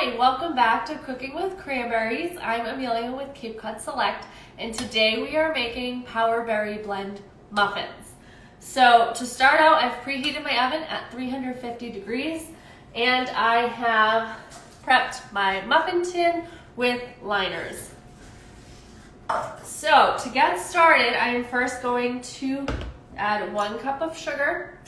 Hi, welcome back to Cooking with Cranberries. I'm Amelia with Cape Cod Select, and today we are making Power Berry Blend muffins. So to start out, I've preheated my oven at 350 degrees, and I have prepped my muffin tin with liners. So to get started, I am first going to add 1 cup of sugar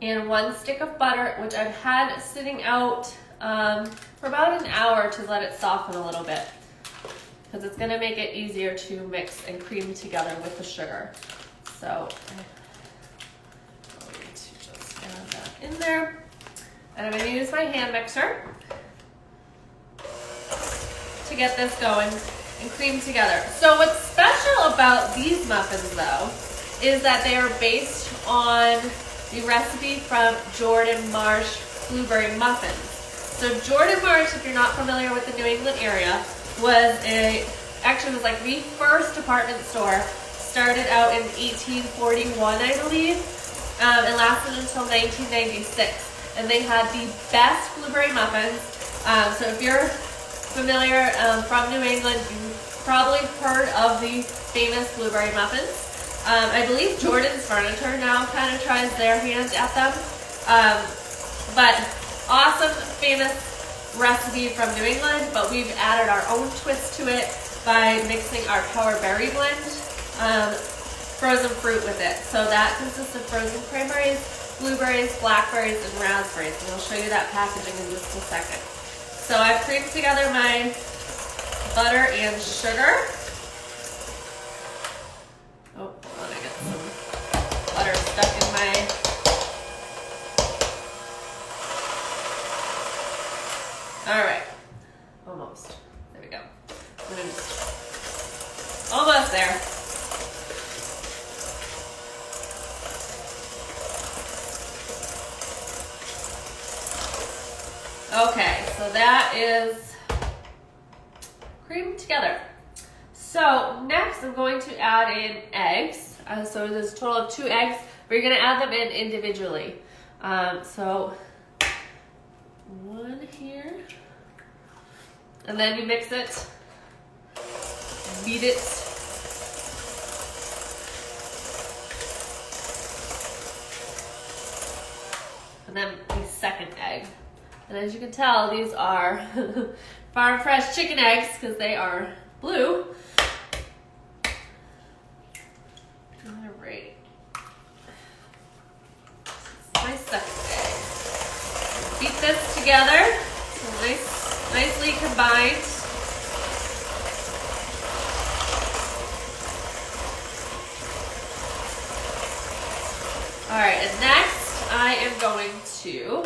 and 1 stick of butter, which I've had sitting out for about an hour to let it soften a little bit, because it's going to make it easier to mix and cream together with the sugar. So I'm going to just add that in there, and I'm going to use my hand mixer to get this going and cream together. So what's special about these muffins though is that they are based on the recipe from Marsh Blueberry Muffins. So Jordan Marsh, if you're not familiar with the New England area, was like the first department store. Started out in 1841, I believe, and lasted until 1996. And they had the best blueberry muffins. So if you're familiar from New England, you've probably heard of the famous blueberry muffins. I believe Jordan's Furniture now kind of tries their hand at them. But awesome, famous recipe from New England, but we've added our own twist to it by mixing our Power Berry Blend frozen fruit with it. So that consists of frozen cranberries, blueberries, blackberries, and raspberries. And I'll show you that packaging in just a second. So I've creamed together my butter and sugar. Oh, hold on, I got some butter stuck in my... All right, almost. There we go. Almost there. Okay, so that is creamed together. So next I'm going to add in eggs. So there's a total of 2 eggs, but you're gonna add them in individually. So 1 here, and then you mix it, beat it. And then the second egg. And as you can tell, these are farm fresh chicken eggs because they are blue. All right. My second egg. Beat this together. So nicely combined. All right, and next I am going to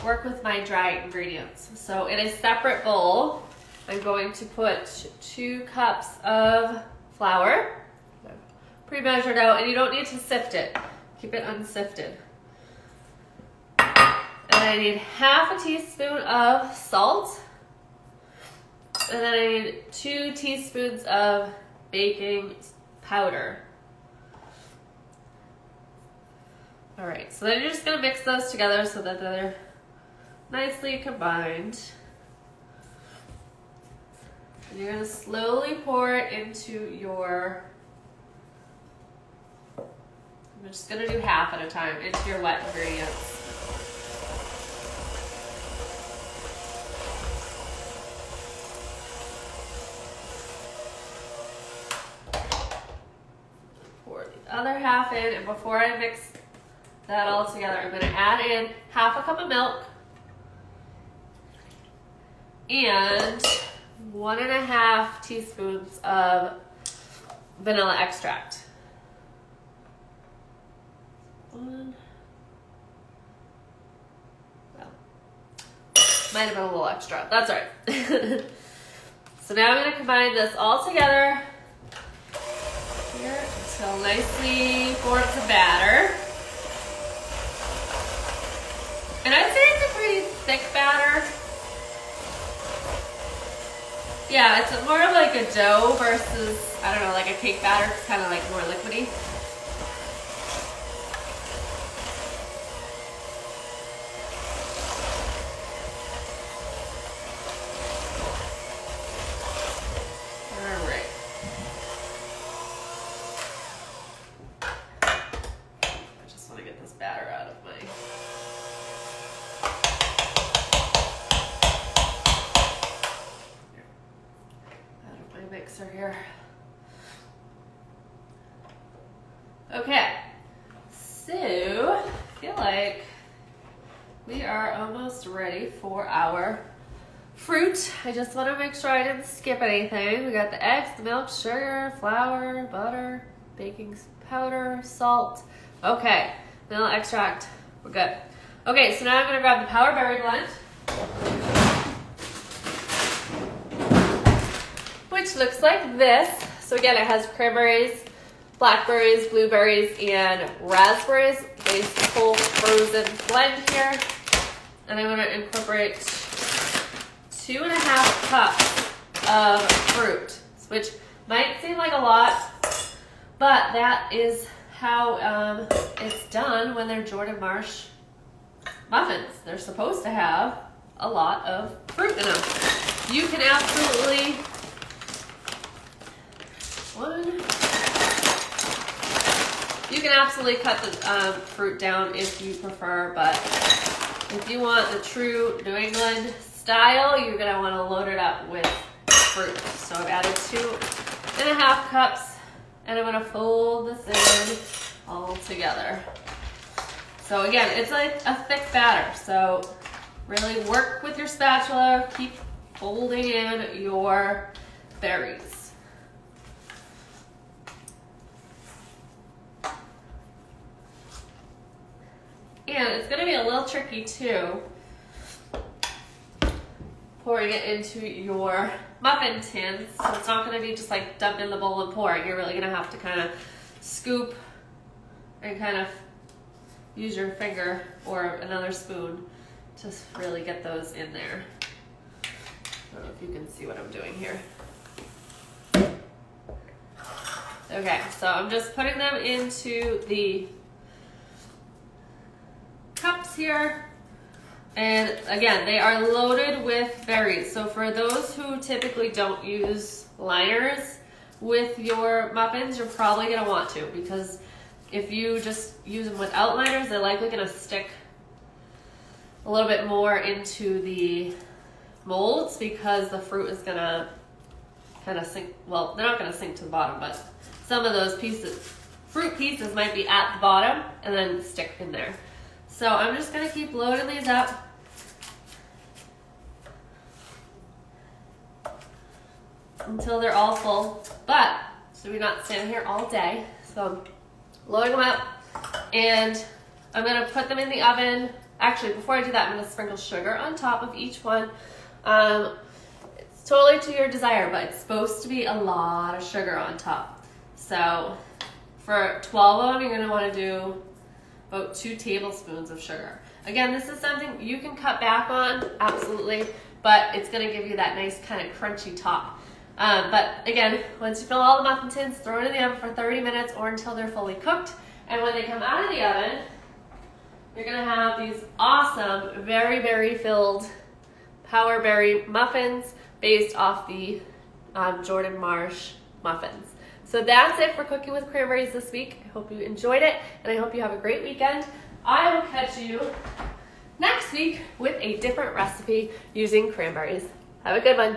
work with my dry ingredients. So in a separate bowl, I'm going to put 2 cups of flour, pre-measured out, and you don't need to sift it. Keep it unsifted. And I need half a teaspoon of salt, and then I need 2 teaspoons of baking powder. All right, so then you're just gonna mix those together so that they're nicely combined. And you're gonna slowly pour it into your, I'm just gonna do half at a time, into your wet ingredients. Pour the other half in, and before I mix that all together, I'm gonna add in half a cup of milk and 1.5 teaspoons of vanilla extract. Well, might have been a little extra. That's all right. So now I'm going to combine this all together here until nicely forms a batter. And I'd say it's a pretty thick batter. Yeah, it's more of like a dough versus, I don't know, like a cake batter. It's kind of like more liquidy. closer here. Okay, so I feel like we are almost ready for our fruit. I just want to make sure I didn't skip anything. We got the eggs, the milk, sugar, flour, butter, baking powder, salt. Okay, vanilla extract. We're good. Okay, so now I'm going to grab the Power Berry blend, which looks like this. So again, it has cranberries, blackberries, blueberries, and raspberries. Nice whole frozen blend here. And I'm going to incorporate 2.5 cups of fruit, which might seem like a lot, but that is how it's done when they're Jordan Marsh muffins. They're supposed to have a lot of fruit in them. You can absolutely cut the fruit down if you prefer, but if you want the true New England style, you're gonna want to load it up with fruit. So I've added 2.5 cups, and I'm gonna fold this in all together. So again, it's like a thick batter, so really work with your spatula, keep folding in your berries. And it's gonna be a little tricky too, pouring it into your muffin tins. So it's not gonna be just like dump in the bowl and pour it. You're really gonna have to kind of scoop and kind of use your finger or another spoon to really get those in there. I don't know if you can see what I'm doing here. Okay, so I'm just putting them into the cups here. And again, they are loaded with berries. So for those who typically don't use liners with your muffins, you're probably gonna want to, because if you just use them without liners, they're likely gonna stick a little bit more into the molds because the fruit is gonna kind of sink. Well, they're not gonna sink to the bottom, but some of those fruit pieces might be at the bottom and then stick in there. So I'm just gonna keep loading these up until they're all full. But, so we're not standing here all day. So I'm loading them up, and I'm gonna put them in the oven. Actually, before I do that, I'm gonna sprinkle sugar on top of each one. It's totally to your desire, but it's supposed to be a lot of sugar on top. So for 12 of them, you're gonna wanna do about 2 tablespoons of sugar. Again, this is something you can cut back on, absolutely, but it's gonna give you that nice kind of crunchy top. But again, once you fill all the muffin tins, throw it in the oven for 30 minutes or until they're fully cooked. And when they come out of the oven, you're gonna have these awesome, very berry filled Power Berry muffins based off the Jordan Marsh muffins. So that's it for Cooking with Cranberries this week. I hope you enjoyed it, and I hope you have a great weekend. I will catch you next week with a different recipe using cranberries. Have a good one.